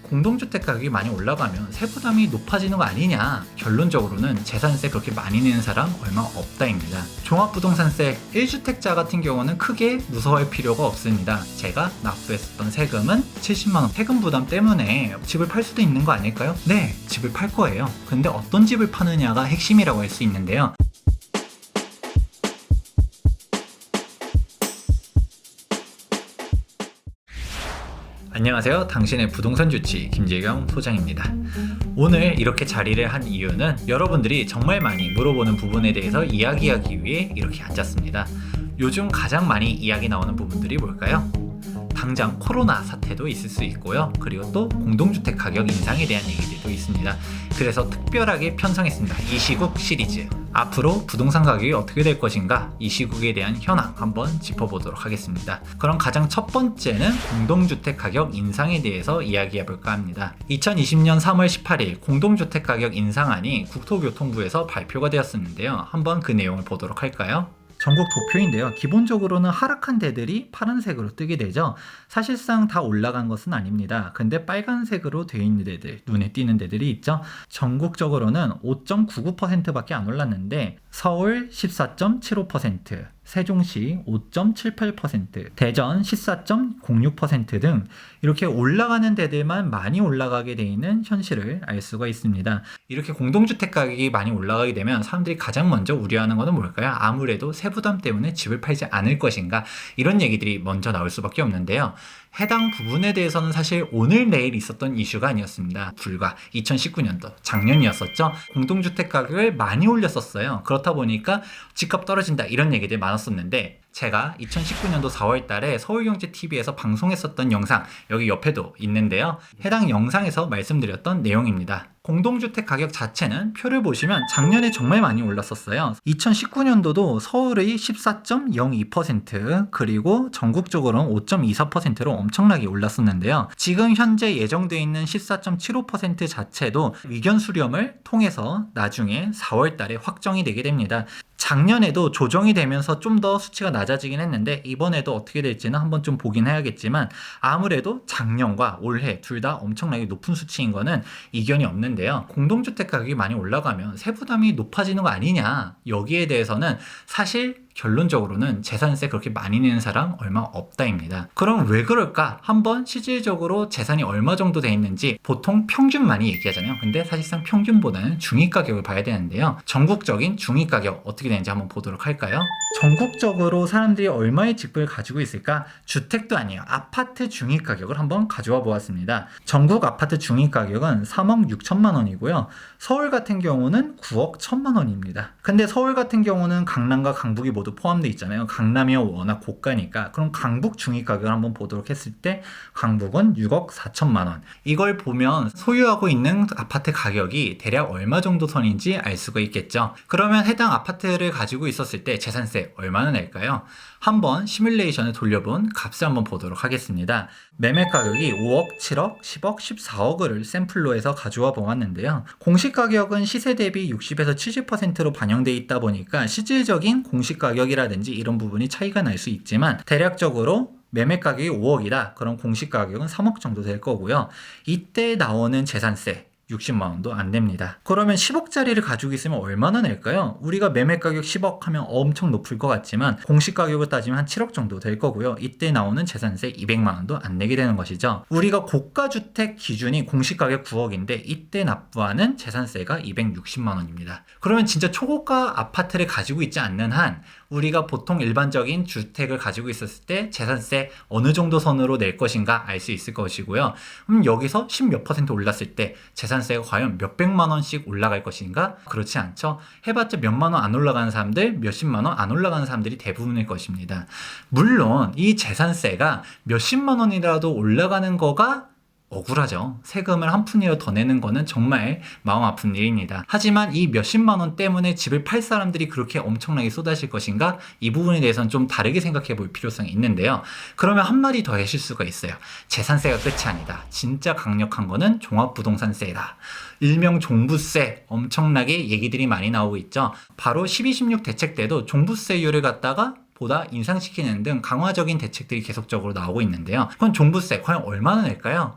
공동주택 가격이 많이 올라가면 세부담이 높아지는 거 아니냐? 결론적으로는 재산세 그렇게 많이 내는 사람 얼마 없다입니다. 종합부동산세 1주택자 같은 경우는 크게 무서워할 필요가 없습니다. 제가 납부했었던 세금은 70만원 세금 부담 때문에 집을 팔 수도 있는 거 아닐까요? 네, 집을 팔 거예요. 근데 어떤 집을 파느냐가 핵심이라고 할 수 있는데요. 안녕하세요. 당신의 부동산 주치 김재경 소장입니다. 오늘 이렇게 자리를 한 이유는 여러분들이 정말 많이 물어보는 부분에 대해서 이야기하기 위해 이렇게 앉았습니다. 요즘 가장 많이 이야기 나오는 부분들이 뭘까요? 당장 코로나 사태도 있을 수 있고요. 그리고 또 공동주택 가격 인상에 대한 얘기들도 있습니다. 그래서 특별하게 편성했습니다. 이 시국 시리즈. 앞으로 부동산 가격이 어떻게 될 것인가, 이 시국에 대한 현황 한번 짚어보도록 하겠습니다. 그럼 가장 첫 번째는 공동주택 가격 인상에 대해서 이야기해볼까 합니다. 2020년 3월 18일 공동주택 가격 인상안이 국토교통부에서 발표가 되었었는데요. 한번 그 내용을 보도록 할까요? 전국 도표인데요. 기본적으로는 하락한 데들이 파란색으로 뜨게 되죠. 사실상 다 올라간 것은 아닙니다. 근데 빨간색으로 되어 있는 데들, 눈에 띄는 데들이 있죠. 전국적으로는 5.99%밖에 안 올랐는데 서울 14.75%, 세종시 5.78%, 대전 14.06% 등 이렇게 올라가는 데들만 많이 올라가게 돼 있는 현실을 알 수가 있습니다. 이렇게 공동주택 가격이 많이 올라가게 되면 사람들이 가장 먼저 우려하는 것은 뭘까요? 아무래도 세부담 때문에 집을 팔지 않을 것인가, 이런 얘기들이 먼저 나올 수밖에 없는데요. 해당 부분에 대해서는 사실 오늘 내일 있었던 이슈가 아니었습니다. 불과 2019년도 작년이었었죠. 공동주택 가격을 많이 올렸었어요. 그렇다 보니까 집값 떨어진다 이런 얘기들 많았었는데, 제가 2019년도 4월 달에 서울경제TV에서 방송했었던 영상, 여기 옆에도 있는데요. 해당 영상에서 말씀드렸던 내용입니다. 공동주택 가격 자체는 표를 보시면 작년에 정말 많이 올랐었어요. 2019년도도 서울의 14.02%, 그리고 전국적으로는 5.24%로 엄청나게 올랐었는데요. 지금 현재 예정되어 있는 14.75% 자체도 의견 수렴을 통해서 나중에 4월 달에 확정이 되게 됩니다. 작년에도 조정이 되면서 좀 더 수치가 낮아지긴 했는데 이번에도 어떻게 될지는 한번 좀 보긴 해야겠지만, 아무래도 작년과 올해 둘 다 엄청나게 높은 수치인 거는 이견이 없는데요. 공동주택 가격이 많이 올라가면 세부담이 높아지는 거 아니냐, 여기에 대해서는 사실 결론적으로는 재산세 그렇게 많이 내는 사람 얼마 없다입니다. 그럼 왜 그럴까? 한번 실질적으로 재산이 얼마 정도 돼 있는지 보통 평균 많이 얘기하잖아요. 근데 사실상 평균보다는 중위가격을 봐야 되는데요. 전국적인 중위가격 어떻게 되는지 한번 보도록 할까요? 전국적으로 사람들이 얼마의 집을 가지고 있을까? 주택도 아니에요. 아파트 중위가격을 한번 가져와 보았습니다. 전국 아파트 중위가격은 3억 6천만 원이고요. 서울 같은 경우는 9억 1천만 원입니다. 근데 서울 같은 경우는 강남과 강북이 모두 포함되어 있잖아요. 강남이 워낙 고가니까. 그럼 강북 중위가격을 한번 보도록 했을 때 강북은 6억 4천만 원. 이걸 보면 소유하고 있는 아파트 가격이 대략 얼마 정도 선인지 알 수가 있겠죠. 그러면 해당 아파트를 가지고 있었을 때 재산세 얼마나 낼까요? 한번 시뮬레이션을 돌려본 값을 한번 보도록 하겠습니다. 매매 가격이 5억, 7억, 10억, 14억을 샘플로 해서 가져와 보았는데요. 공시 가격은 시세 대비 60에서 70%로 반영되어 있다 보니까 실질적인 공시 가격이라든지 이런 부분이 차이가 날 수 있지만, 대략적으로 매매 가격이 5억이다. 그럼 공시 가격은 3억 정도 될 거고요. 이때 나오는 재산세 60만 원도 안 냅니다. 그러면 10억짜리를 가지고 있으면 얼마나 낼까요? 우리가 매매 가격 10억 하면 엄청 높을 것 같지만 공시 가격을 따지면 한 7억 정도 될 거고요. 이때 나오는 재산세 200만 원도 안 내게 되는 것이죠. 우리가 고가주택 기준이 공시 가격 9억인데 이때 납부하는 재산세가 260만 원입니다. 그러면 진짜 초고가 아파트를 가지고 있지 않는 한 우리가 보통 일반적인 주택을 가지고 있었을 때 재산세 어느 정도 선으로 낼 것인가 알 수 있을 것이고요. 그럼 여기서 10몇 % 올랐을 때 재산세가 과연 몇백만 원씩 올라갈 것인가? 그렇지 않죠. 해봤자 몇만 원 안 올라가는 사람들, 몇십만 원 안 올라가는 사람들이 대부분일 것입니다. 물론 이 재산세가 몇십만 원이라도 올라가는 거가 억울하죠. 세금을 한 푼이라도 더 내는 거는 정말 마음 아픈 일입니다. 하지만 이 몇십만 원 때문에 집을 팔 사람들이 그렇게 엄청나게 쏟아질 것인가? 이 부분에 대해서는 좀 다르게 생각해 볼 필요성이 있는데요. 그러면 한마디 더 하실 수가 있어요. 재산세가 끝이 아니다. 진짜 강력한 거는 종합부동산세다. 일명 종부세, 엄청나게 얘기들이 많이 나오고 있죠. 바로 12.16 대책 때도 종부세율을 갖다가 보다 인상시키는 등 강화적인 대책들이 계속적으로 나오고 있는데요. 그건 종부세 과연 얼마나 낼까요?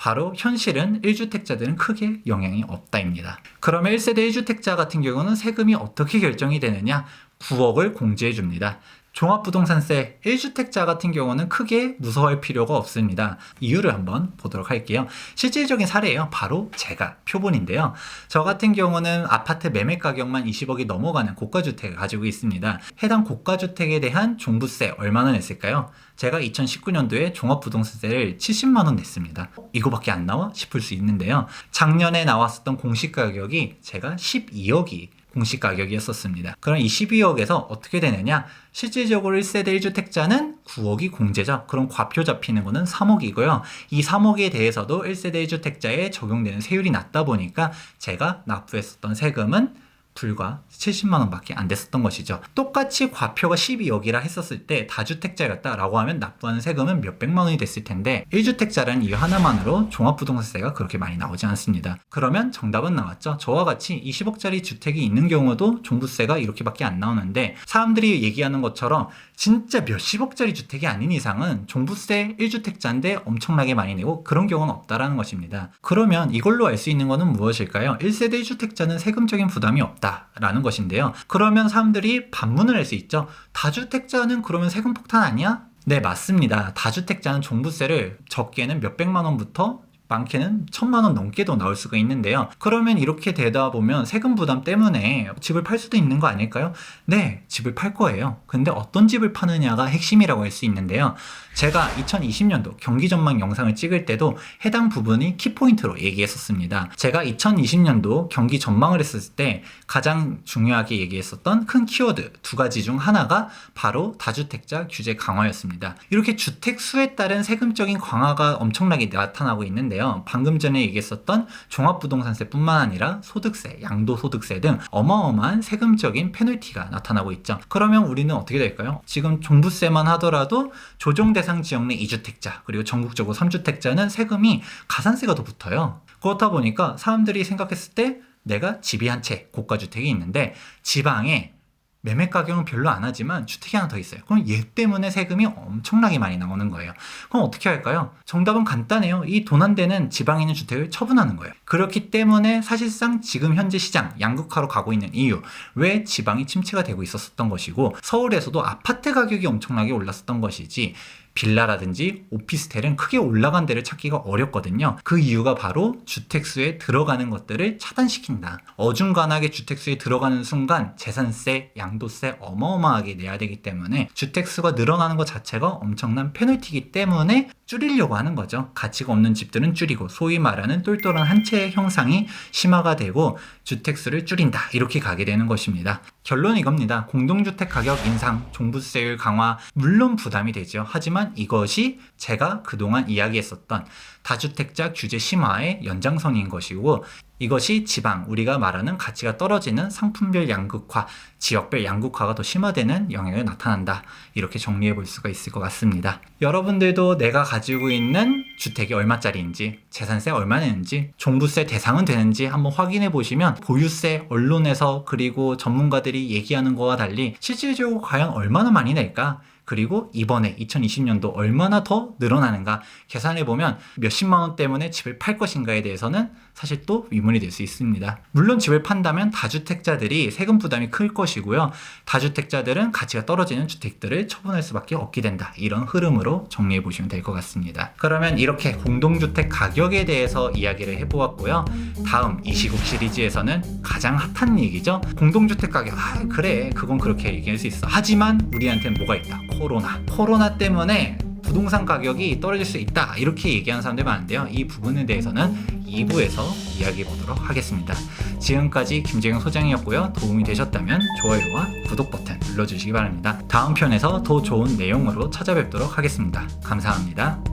바로 현실은 1주택자들은 크게 영향이 없다입니다. 그러면 1세대 1주택자 같은 경우는 세금이 어떻게 결정이 되느냐? 9억을 공제해 줍니다. 종합부동산세 1주택자 같은 경우는 크게 무서워할 필요가 없습니다. 이유를 한번 보도록 할게요. 실질적인 사례예요. 바로 제가 표본인데요. 저 같은 경우는 아파트 매매 가격만 20억이 넘어가는 고가주택을 가지고 있습니다. 해당 고가주택에 대한 종부세 얼마나 냈을까요? 제가 2019년도에 종합부동산세를 70만 원 냈습니다. 이거밖에 안 나와? 싶을 수 있는데요. 작년에 나왔었던 공시가격이 제가 12억이 공시가격이었었습니다. 그럼 이 12억에서 어떻게 되느냐? 실질적으로 1세대 1주택자는 9억이 공제죠. 그럼 과표 잡히는 거는 3억이고요. 이 3억에 대해서도 1세대 1주택자에 적용되는 세율이 낮다 보니까 제가 납부했었던 세금은 불과 70만 원밖에 안 됐었던 것이죠. 똑같이 과표가 12억이라 했었을 때 다주택자였다라고 하면 납부하는 세금은 몇백만 원이 됐을 텐데 1주택자라는 이유 하나만으로 종합부동산세가 그렇게 많이 나오지 않습니다. 그러면 정답은 나왔죠. 저와 같이 20억짜리 주택이 있는 경우도 종부세가 이렇게밖에 안 나오는데 사람들이 얘기하는 것처럼 진짜 몇십억짜리 주택이 아닌 이상은 종부세 1주택자인데 엄청나게 많이 내고 그런 경우는 없다라는 것입니다. 그러면 이걸로 알 수 있는 것은 무엇일까요? 1세대 1주택자는 세금적인 부담이 없다라는 것인데요. 그러면 사람들이 반문을 할 수 있죠. 다주택자는 그러면 세금 폭탄 아니야? 네, 맞습니다. 다주택자는 종부세를 적게는 몇백만 원부터 많게는 1,000만 원 넘게도 나올 수가 있는데요. 그러면 이렇게 되다 보면 세금 부담 때문에 집을 팔 수도 있는 거 아닐까요? 네, 집을 팔 거예요. 근데 어떤 집을 파느냐가 핵심이라고 할 수 있는데요. 제가 2020년도 경기 전망 영상을 찍을 때도 해당 부분이 키포인트로 얘기했었습니다. 제가 2020년도 경기 전망을 했을 때 가장 중요하게 얘기했었던 큰 키워드 2가지 중 하나가 바로 다주택자 규제 강화였습니다. 이렇게 주택 수에 따른 세금적인 강화가 엄청나게 나타나고 있는데요. 방금 전에 얘기했었던 종합부동산세뿐만 아니라 소득세, 양도소득세 등 어마어마한 세금적인 페널티가 나타나고 있죠. 그러면 우리는 어떻게 될까요? 지금 종부세만 하더라도 조정 대상 지역 내 2주택자 그리고 전국적으로 3주택자는 세금이 가산세가 더 붙어요. 그렇다 보니까 사람들이 생각했을 때 내가 집이 한 채 고가주택이 있는데 지방에 매매 가격은 별로 안 하지만 주택이 하나 더 있어요. 그럼 얘 때문에 세금이 엄청나게 많이 나오는 거예요. 그럼 어떻게 할까요? 정답은 간단해요. 이 돈 안 되는 지방에 있는 주택을 처분하는 거예요. 그렇기 때문에 사실상 지금 현재 시장 양극화로 가고 있는 이유, 왜 지방이 침체가 되고 있었던 것이고 서울에서도 아파트 가격이 엄청나게 올랐었던 것이지 빌라라든지 오피스텔은 크게 올라간 데를 찾기가 어렵거든요. 그 이유가 바로 주택수에 들어가는 것들을 차단시킨다. 어중간하게 주택수에 들어가는 순간 재산세, 양도세 어마어마하게 내야 되기 때문에 주택수가 늘어나는 것 자체가 엄청난 페널티이기 때문에 줄이려고 하는 거죠. 가치가 없는 집들은 줄이고 소위 말하는 똘똘한 한 채의 형상이 심화가 되고 주택수를 줄인다. 이렇게 가게 되는 것입니다. 결론은 이겁니다. 공동주택 가격 인상, 종부세율 강화 물론 부담이 되죠. 하지만 이것이 제가 그동안 이야기했었던 다주택자 규제 심화의 연장선인 것이고 이것이 지방, 우리가 말하는 가치가 떨어지는 상품별 양극화, 지역별 양극화가 더 심화되는 영향을 나타난다. 이렇게 정리해 볼 수가 있을 것 같습니다. 여러분들도 내가 가지고 있는 주택이 얼마짜리인지, 재산세 얼마 내는지, 종부세 대상은 되는지 한번 확인해 보시면 보유세, 언론에서 그리고 전문가들이 얘기하는 거와 달리 실질적으로 과연 얼마나 많이 낼까? 그리고 이번에 2020년도 얼마나 더 늘어나는가 계산해보면 몇십만 원 때문에 집을 팔 것인가에 대해서는 사실 또 의문이 될 수 있습니다. 물론 집을 판다면 다주택자들이 세금 부담이 클 것이고요. 다주택자들은 가치가 떨어지는 주택들을 처분할 수밖에 없게 된다. 이런 흐름으로 정리해보시면 될 것 같습니다. 그러면 이렇게 공동주택 가격에 대해서 이야기를 해보았고요. 다음 이 시국 시리즈에서는 가장 핫한 얘기죠. 공동주택 가격, 그래 그건 그렇게 얘기할 수 있어. 하지만 우리한테는 뭐가 있다? 코로나 때문에 부동산 가격이 떨어질 수 있다 이렇게 얘기하는 사람들이 많은데요. 이 부분에 대해서는 2부에서 이야기해 보도록 하겠습니다. 지금까지 김재경 소장이었고요. 도움이 되셨다면 좋아요와 구독 버튼 눌러주시기 바랍니다. 다음 편에서 더 좋은 내용으로 찾아뵙도록 하겠습니다. 감사합니다.